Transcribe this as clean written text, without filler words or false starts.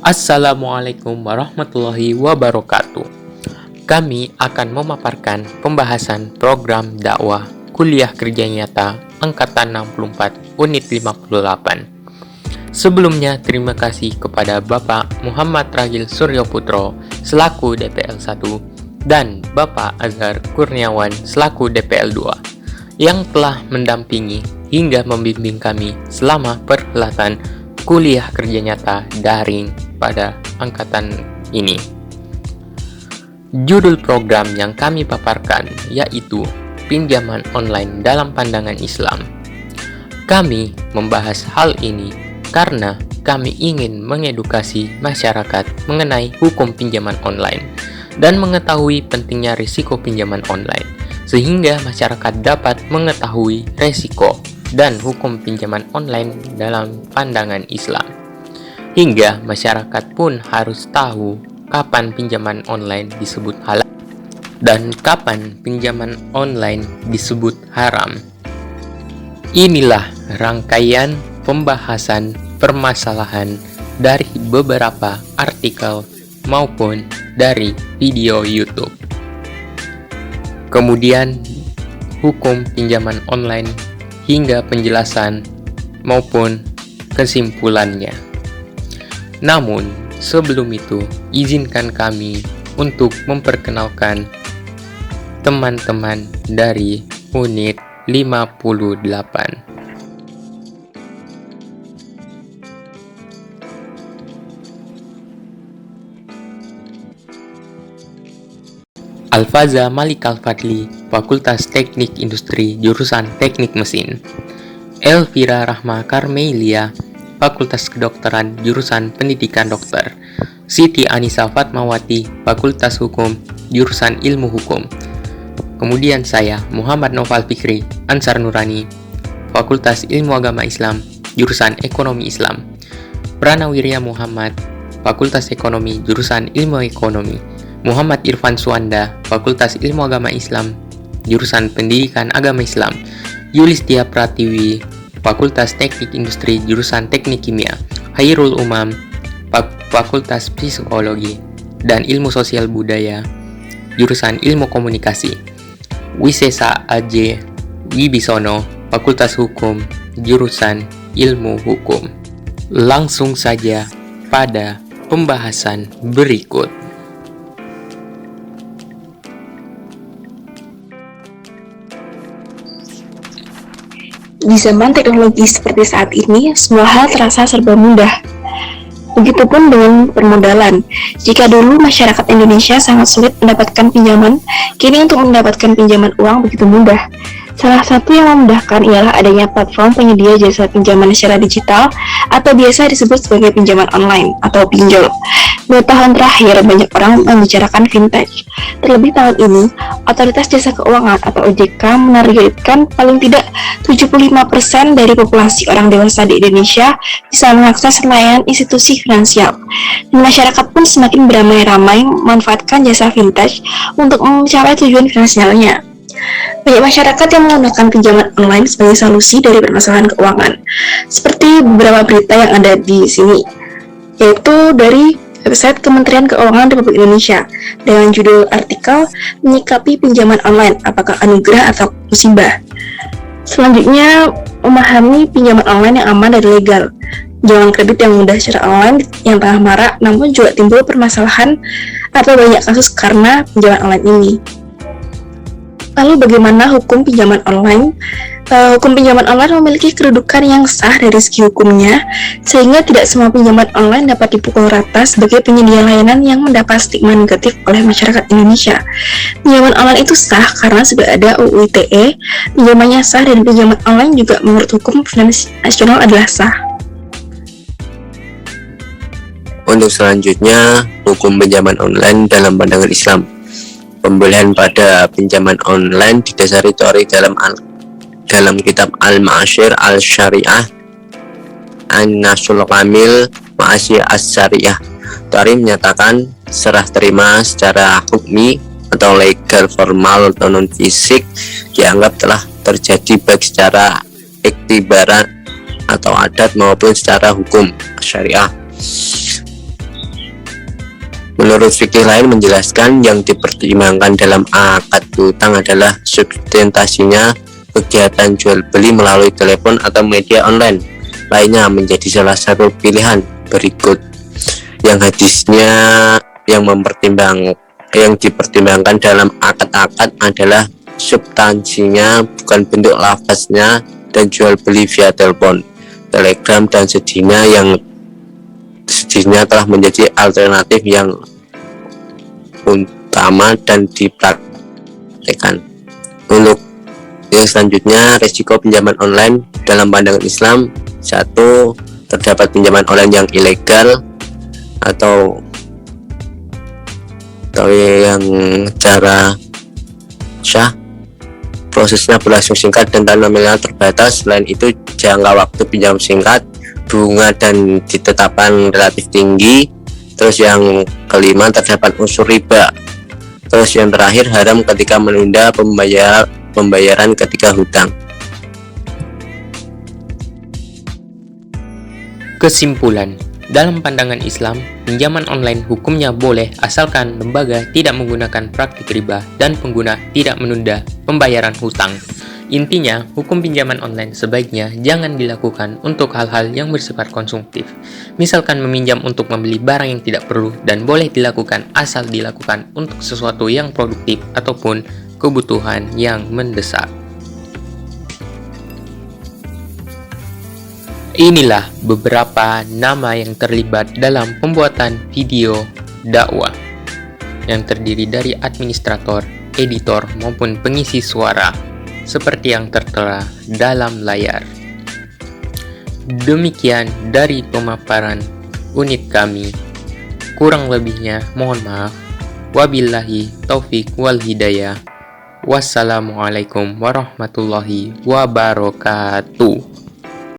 Assalamualaikum warahmatullahi wabarakatuh. Kami akan memaparkan pembahasan program dakwah kuliah kerja nyata angkatan 64 unit 58. Sebelumnya terima kasih kepada Bapak Muhammad Ragil Suryoputro selaku DPL 1 dan Bapak Azhar Kurniawan selaku DPL 2 yang telah mendampingi hingga membimbing kami selama perhelatan kuliah kerja nyata daring pada angkatan ini. Judul program yang kami paparkan yaitu pinjaman online dalam pandangan Islam. Kami membahas hal ini karena kami ingin mengedukasi masyarakat mengenai hukum pinjaman online dan mengetahui pentingnya risiko pinjaman online, sehingga masyarakat dapat mengetahui risiko dan hukum pinjaman online dalam pandangan Islam. Hingga masyarakat pun harus tahu kapan pinjaman online disebut halal dan kapan pinjaman online disebut haram. Inilah rangkaian pembahasan permasalahan dari beberapa artikel maupun dari video YouTube. Kemudian hukum pinjaman online hingga penjelasan maupun kesimpulannya. Namun, sebelum itu, izinkan kami untuk memperkenalkan teman-teman dari unit 58. Alfaza Malik Al-Fadli, Fakultas Teknik Industri, jurusan Teknik Mesin. Elvira Rahma Karmelia, Fakultas Kedokteran, jurusan Pendidikan Dokter. Siti Anissa Fatmawati, Fakultas Hukum, jurusan Ilmu Hukum. Kemudian saya, Muhammad Noval Fikri Ansar Nurani, Fakultas Ilmu Agama Islam, jurusan Ekonomi Islam. Pranawirya Muhammad, Fakultas Ekonomi, jurusan Ilmu Ekonomi. Muhammad Irfan Suwanda, Fakultas Ilmu Agama Islam, jurusan Pendidikan Agama Islam. Yulistia Pratiwi, Fakultas Teknik Industri, jurusan Teknik Kimia. Khairul Umam, Fakultas Psikologi dan Ilmu Sosial Budaya, jurusan Ilmu Komunikasi. Wisesa AJ Wibisono, Fakultas Hukum, jurusan Ilmu Hukum. Langsung saja pada pembahasan berikut. Di zaman teknologi seperti saat ini, semua hal terasa serba mudah. Begitupun dengan permodalan. Jika dulu masyarakat Indonesia sangat sulit mendapatkan pinjaman, kini untuk mendapatkan pinjaman uang begitu mudah. Salah satu yang memudahkan ialah adanya platform penyedia jasa pinjaman secara digital atau biasa disebut sebagai pinjaman online atau pinjol. 2 tahun terakhir banyak orang membicarakan fintech. Terlebih tahun ini, Otoritas Jasa Keuangan atau OJK menargetkan paling tidak 75% dari populasi orang dewasa di Indonesia bisa mengakses layanan institusi finansial. Dan masyarakat pun semakin beramai-ramai memanfaatkan jasa fintech untuk mencapai tujuan finansialnya. Banyak masyarakat yang menggunakan pinjaman online sebagai solusi dari permasalahan keuangan. Seperti beberapa berita yang ada di sini, yaitu dari website Kementerian Keuangan Republik Indonesia dengan judul artikel "Menyikapi Pinjaman Online, Apakah Anugerah atau Musibah?". Selanjutnya, memahami pinjaman online yang aman dan legal. Jangan kredit yang mudah secara online yang tengah marak, namun juga timbul permasalahan atau banyak kasus karena pinjaman online ini. Lalu bagaimana hukum pinjaman online? Hukum pinjaman online memiliki kedudukan yang sah dari segi hukumnya, sehingga tidak semua pinjaman online dapat dipukul rata sebagai penyedia layanan yang mendapat stigma negatif oleh masyarakat Indonesia. Pinjaman online itu sah karena sudah ada UU ITE, pinjamannya sah dan pinjaman online juga menurut hukum finansial nasional adalah sah. Untuk selanjutnya, hukum pinjaman online dalam pandangan Islam. Pembolehan pada pinjaman online didasari teori dalam kitab Al-Ma'asyir Al-Syariah An-Nasul Kamil Ma'asyir As-Syariah. Teori menyatakan serah terima secara hukmi atau legal formal atau non fisik dianggap telah terjadi baik secara iktibaran atau adat maupun secara hukum syariah. Menurut fikih lain menjelaskan yang dipertimbangkan dalam akad hutang adalah substansinya kegiatan jual beli melalui telepon atau media online lainnya menjadi salah satu pilihan berikut. Yang hadisnya yang dipertimbangkan dalam akad-akad adalah substansinya, bukan bentuk lafaznya, dan jual beli via telepon, telegram, dan sedihnya telah menjadi alternatif yang utama dan dipraktekkan. Untuk yang selanjutnya, risiko pinjaman online dalam pandangan Islam. 1. Terdapat pinjaman online yang ilegal atau yang cara syah, prosesnya berlangsung singkat dan nominal terbatas. Selain itu, jangka waktu pinjam singkat, bunga dan ditetapkan relatif tinggi. Terus yang kelima, terdapat unsur riba. Terus yang terakhir, haram ketika menunda pembayaran ketika hutang. Kesimpulan, dalam pandangan Islam, pinjaman online hukumnya boleh asalkan lembaga tidak menggunakan praktik riba dan pengguna tidak menunda pembayaran hutang. Intinya, hukum pinjaman online sebaiknya jangan dilakukan untuk hal-hal yang bersifat konsumtif. Misalkan meminjam untuk membeli barang yang tidak perlu, dan boleh dilakukan asal dilakukan untuk sesuatu yang produktif ataupun kebutuhan yang mendesak. Inilah beberapa nama yang terlibat dalam pembuatan video dakwah yang terdiri dari administrator, editor, maupun pengisi suara seperti yang tertera dalam layar. Demikian dari pemaparan unit kami. Kurang lebihnya mohon maaf. Wabillahi taufik wal hidayah. Wassalamualaikum warahmatullahi wabarakatuh.